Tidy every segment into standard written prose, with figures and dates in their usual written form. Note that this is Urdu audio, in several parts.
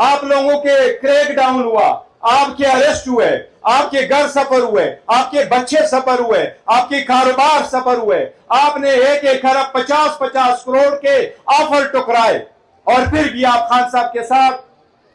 آپ لوگوں کے کریک ڈاؤن ہوا، آپ کے اریسٹ ہوئے، آپ کے گھر سفر ہوئے، آپ کے بچے سفر ہوئے، آپ کے کاروبار سفر ہوئے، آپ نے 1 ارب 50 کروڑ کے آفر ٹکرائے، اور پھر بھی آپ خان صاحب کے ساتھ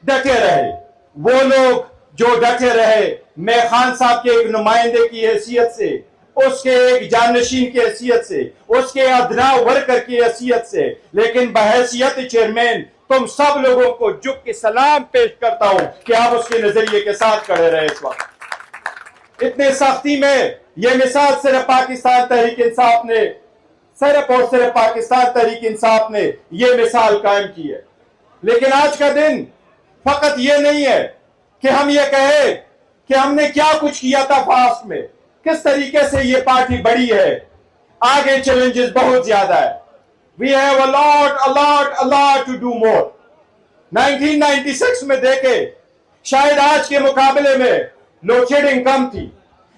ڈٹے رہے۔ وہ لوگ جو ڈٹے رہے، میں خان صاحب کے ایک نمائندے کی حیثیت سے، اس کے ایک جانشین کی حیثیت سے، اس کے ادنا ورکر کی حیثیت سے، لیکن بحیثیت چیئرمین تم سب لوگوں کو جھک کے سلام پیش کرتا ہوں کہ آپ اس کے نظریے کے ساتھ کھڑے رہے اس وقت اتنے سختی میں۔ یہ مثال صرف پاکستان تحریک انصاف نے، صرف اور صرف پاکستان تحریک انصاف نے یہ مثال قائم کی ہے۔ لیکن آج کا دن فقط یہ نہیں ہے کہ ہم یہ کہیں کہ ہم نے کیا کچھ کیا تھا پاسٹ میں، کس طریقے سے یہ پارٹی بڑی ہے، آگے چیلنجز بہت زیادہ ہے۔ We have a lot to do more۔ 1996 میں دیکھے، شاید آج کے مقابلے میں لوڈ شیڈنگ کم تھی۔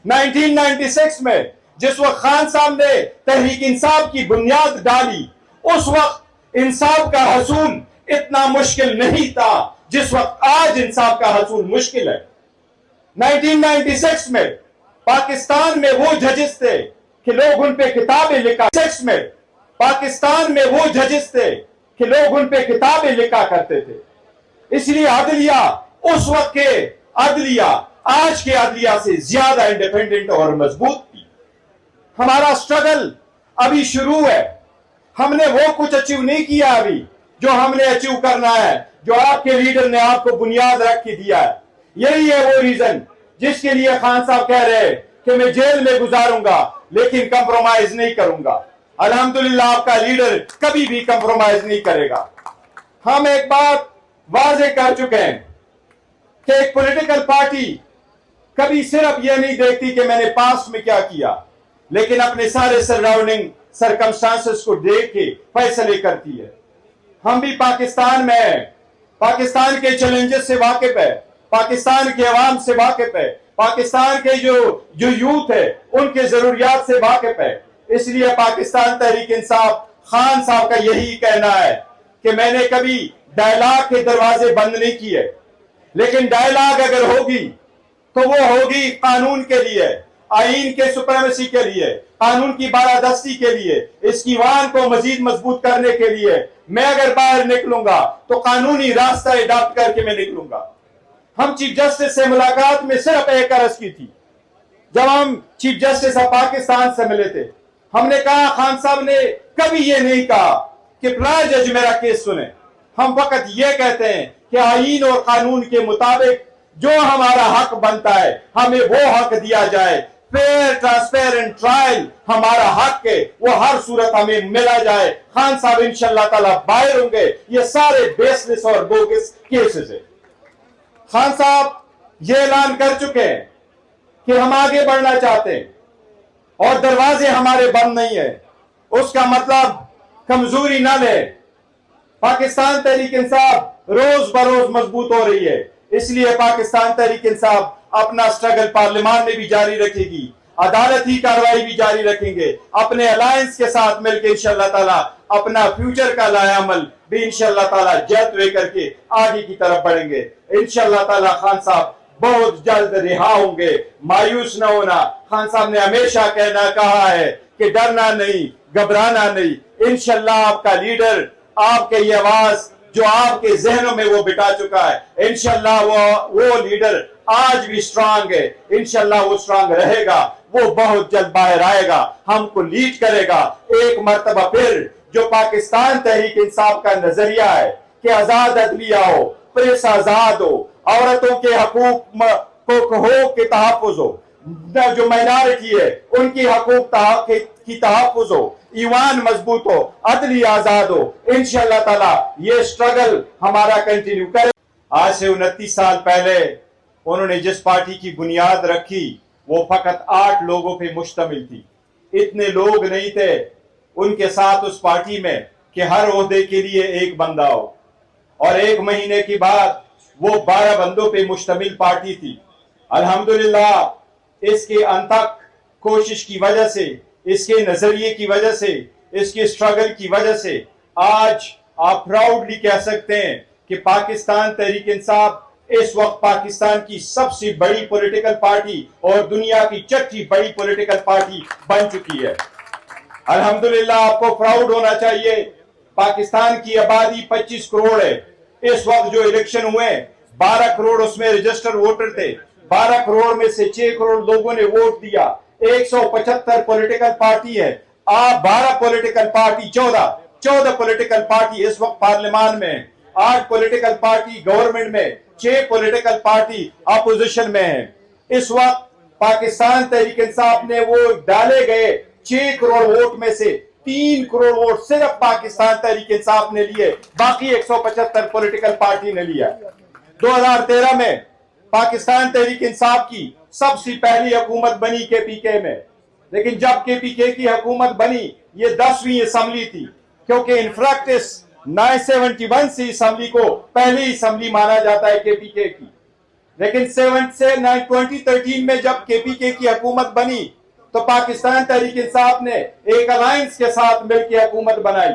1996 میں جس وقت خان صاحب نے تحریک انصاف کی بنیاد ڈالی، اس وقت انصاف کا حصول اتنا مشکل نہیں تھا جس وقت آج انصاف کا حصول مشکل ہے۔ 1996 میں پاکستان میں وہ ججز تھے کہ لوگ ان پہ کتابیں لکھا، 1996 میں پاکستان میں وہ ججز تھے کہ لوگ ان پہ کتابیں لکھا کرتے تھے۔ اس لیے عدلیہ اس وقت کے عدلیہ آج کے عدلیہ سے زیادہ انڈیپینڈنٹ اور مضبوط تھی۔ ہمارا سٹرگل ابھی شروع ہے، ہم نے وہ کچھ اچیو نہیں کیا ابھی جو ہم نے اچیو کرنا ہے، جو آپ کے لیڈر نے آپ کو بنیاد رکھ کے دیا ہے۔ یہی ہے وہ ریزن جس کے لیے خان صاحب کہہ رہے ہیں کہ میں جیل میں گزاروں گا لیکن کمپرومائز نہیں کروں گا۔ الحمدللہ آپ کا لیڈر کبھی بھی کمپرومائز نہیں کرے گا۔ ہم ایک بات واضح کر چکے ہیں کہ ایک پولیٹیکل پارٹی کبھی صرف یہ نہیں دیکھتی کہ میں نے پاسٹ میں کیا کیا، لیکن اپنے سارے سراؤنڈنگ سرکمسٹانسز کو دیکھ کے فیصلے کرتی ہے۔ ہم بھی پاکستان میں ہیں، پاکستان کے چیلنجز سے واقف ہے، پاکستان کے عوام سے واقف ہے، پاکستان کے جو یوتھ ہے ان کے ضروریات سے واقف ہے۔ اس لیے پاکستان تحریک انصاف خان صاحب کا یہی کہنا ہے کہ میں نے کبھی ڈائلاگ کے دروازے بند نہیں کیے، لیکن ڈائلاگ اگر ہوگی تو وہ ہوگی قانون کے لیے، آئین کے سپریمیسی کے لیے، قانون کی بالادستی کے لیے، اس کی وان کو مزید مضبوط کرنے کے لیے۔ میں اگر باہر نکلوں گا تو قانونی راستہ اڈاپٹ کر کے میں نکلوں گا۔ ہم چیف جسٹس سے ملاقات میں صرف ایک عرض کی تھی، جب ہم چیف جسٹس آف پاکستان سے ملے تھے، ہم نے کہا خان صاحب نے کبھی یہ نہیں کہا کہ فلاں جج میرا کیس سنیں، ہم فقط یہ کہتے ہیں کہ آئین اور قانون کے مطابق جو ہمارا حق بنتا ہے ہمیں وہ حق دیا جائے، فیئر ٹرانسپیرنٹ ٹرائل ہمارا حق ہے، وہ ہر صورت ہمیں ملا جائے۔ خان صاحب انشاءاللہ تعالی باہر ہوں گے، یہ سارے بیس لیس اور بوگس کیسز ہیں۔ خان صاحب یہ اعلان کر چکے ہیں کہ ہم آگے بڑھنا چاہتے ہیں اور دروازے ہمارے بند نہیں ہیں، اس کا مطلب کمزوری نہ لے۔ پاکستان تحریک انصاف روز بروز مضبوط ہو رہی ہے، اس لیے پاکستان تحریک انصاف اپنا سٹرگل پارلیمان میں بھی جاری رکھے گی، عدالتی کارروائی بھی جاری رکھیں گے، اپنے الائنس کے ساتھ مل کے انشاءاللہ تعالی اپنا فیوچر کا لائحہ عمل بھی انشاءاللہ تعالی جلد ہوئے کر کے آگے کی طرف بڑھیں گے۔ انشاءاللہ تعالی خان صاحب بہت جلد رہا ہوں گے، مایوس نہ ہونا۔ خان صاحب نے ہمیشہ کہا ہے کہ ڈرنا نہیں، گھبرانا نہیں۔ انشاءاللہ آپ کا لیڈر، آپ کے یہ آواز جو آپ کے ذہنوں میں وہ بٹا چکا ہے، انشاءاللہ وہ لیڈر آج بھی سٹرانگ ہے، انشاءاللہ وہ سٹرانگ رہے گا، وہ بہت جلد باہر آئے گا، ہم کو لیڈ کرے گا۔ ایک مرتبہ پھر جو پاکستان تحریک انصاف کا نظریہ ہے کہ آزاد عدلیہ ہو، پریس آزاد ہو، عورتوں کے حقوق کے تحفظ ہو، جو مائنارٹی ہے ان کی حقوق کی تحفظ ہو، ایوان مضبوط ہو، عدلی آزاد ہو، انشاءاللہ تعالی یہ سٹرگل ہمارا کنٹینیو کرے۔ آج سے 29 سال پہلے انہوں نے جس پارٹی کی بنیاد رکھی وہ فقط 8 لوگوں پہ مشتمل تھی، اتنے لوگ نہیں تھے ان کے ساتھ اس پارٹی میں کہ ہر عہدے کے لیے ایک بندہ ہو، اور 1 مہینے کے بعد وہ 12 بندوں پہ مشتمل پارٹی تھی۔ الحمدللہ اس کے انتھک کوشش کی وجہ سے، اس کے نظریے کی وجہ سے، اس کے سٹرگل کی وجہ سے آج آپ پراؤڈلی کہہ سکتے ہیں کہ پاکستان تحریک انصاف اس وقت پاکستان کی سب سے بڑی پولیٹیکل پارٹی اور دنیا کی چھٹی بڑی پولیٹیکل پارٹی بن چکی ہے۔ الحمدللہ آپ کو پراؤڈ ہونا چاہیے۔ پاکستان کی آبادی 25 کروڑ ہے۔ اس وقت جو الیکشن ہوئے 12 کروڑ اس میں رجسٹر ووٹر تھے۔ 12 کروڑ میں سے 6 کروڑ لوگوں نے ووٹ دیا۔ 175 پولیٹیکل پارٹی ہے۔ آپ 12 پولیٹیکل پارٹی 14 پولیٹیکل پارٹی اس وقت پارلیمان میں ہیں۔ 8 پولیٹیکل پارٹی گورنمنٹ میں، 6 پولیٹیکل پارٹی اپوزیشن میں ہیں۔ اس وقت پاکستان تحریک انصاف نے وہ ڈالے گئے 6 کروڑ ووٹ میں سے 3 کروڑ ووٹ صرف پاکستان تحریک انصاف نے لیے، باقی 175 پولیٹیکل پارٹی نے لیا۔ 2013 میں پاکستان تحریک انصاف کی سب سے پہلی حکومت بنی کے پی کے میں، لیکن جب کے پی کے کی حکومت بنی یہ 10ویں اسمبلی تھی، کیونکہ ان پریکٹس 971 سے اسمبلی کو پہلی اسمبلی مانا جاتا ہے کے پی کے کی، لیکن 2013 میں جب کے پی کے کی حکومت بنی تو پاکستان تحریک انصاف نے ایک الائنس کے ساتھ مل کے حکومت بنائی۔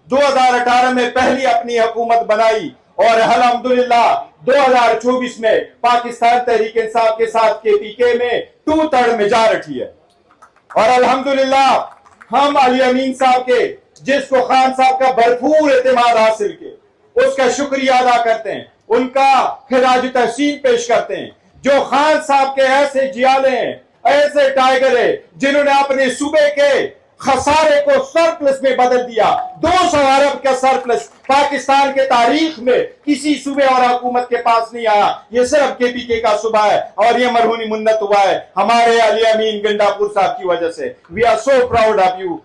2018 میں پہلی اپنی حکومت بنائی اور الحمدللہ 2024 میں پاکستان تحریک انصاف کے ساتھ کے پی کے میں 2/3 میجارٹی ہے۔ اور الحمدللہ ہم علی امین صاحب کے، جس کو خان صاحب کا بھرپور اعتماد حاصل کے، اس کا شکریہ ادا کرتے ہیں، ان کا خراج تحسین پیش کرتے ہیں۔ جو خان صاحب کے ایسے جیالے ہیں، ایسے ٹائیگر ہیں، جنہوں نے اپنے صوبے کے خسارے کو سرپلس میں بدل دیا۔ 200 ارب کا سرپلس پاکستان کے تاریخ میں کسی صوبے اور حکومت کے پاس نہیں آیا، یہ صرف کے پی کے کا صوبہ ہے، اور یہ مرہونی منت ہوا ہے ہمارے علی امین گنڈا پور صاحب کی وجہ سے۔ We are so proud of you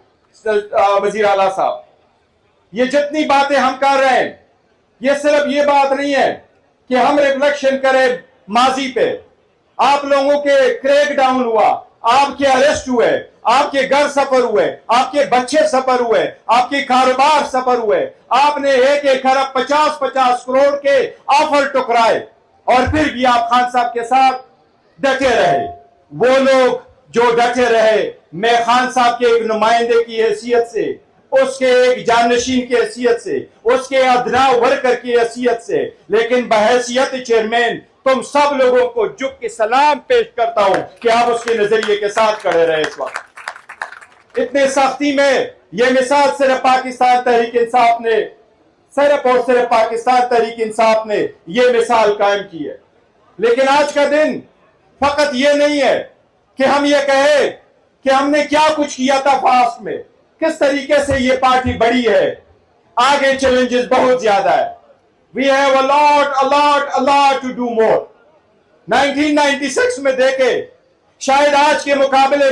وزیر اعلیٰ صاحب۔ یہ جتنی باتیں ہم کر رہے ہیں، یہ صرف یہ بات نہیں ہے کہ ہم ریفلیکشن کریں ماضی پہ۔ آپ لوگوں کے کریک ڈاؤن ہوا، آپ کے اریسٹ ہوئے، آپ کے گھر سفر ہوئے، آپ کے بچے سفر ہوئے، آپ کے کاروبار سفر ہوئے، آپ نے 1 ارب 50 کروڑ کے آفر ٹکرائے، اور پھر بھی آپ خان صاحب کے ساتھ ڈٹے رہے۔ وہ لوگ جو ڈٹے رہے، میں خان صاحب کے ایک نمائندے کی حیثیت سے، اس کے ایک جانشین کی حیثیت سے، اس کے ادنا ورکر کی حیثیت سے، لیکن بحیثیت چیئرمین تم سب لوگوں کو جھک کے سلام پیش کرتا ہوں کہ آپ اس کے نظریے کے ساتھ کھڑے رہے۔ اس وقت اتنے سختی میں یہ مثال صرف پاکستان تحریک انصاف نے، صرف اور صرف پاکستان تحریک انصاف نے یہ مثال قائم کی ہے۔ لیکن آج کا دن فقط یہ نہیں ہے کہ ہم یہ کہیں کہ ہم نے کیا کچھ کیا تھا فاسٹ میں، کس طریقے سے یہ پارٹی بڑی ہے۔ آگے چیلنجز بہت زیادہ ہے۔ We have a lot to do more۔ 1996 میں دیکھیں، شاید آج کے مقابلے میں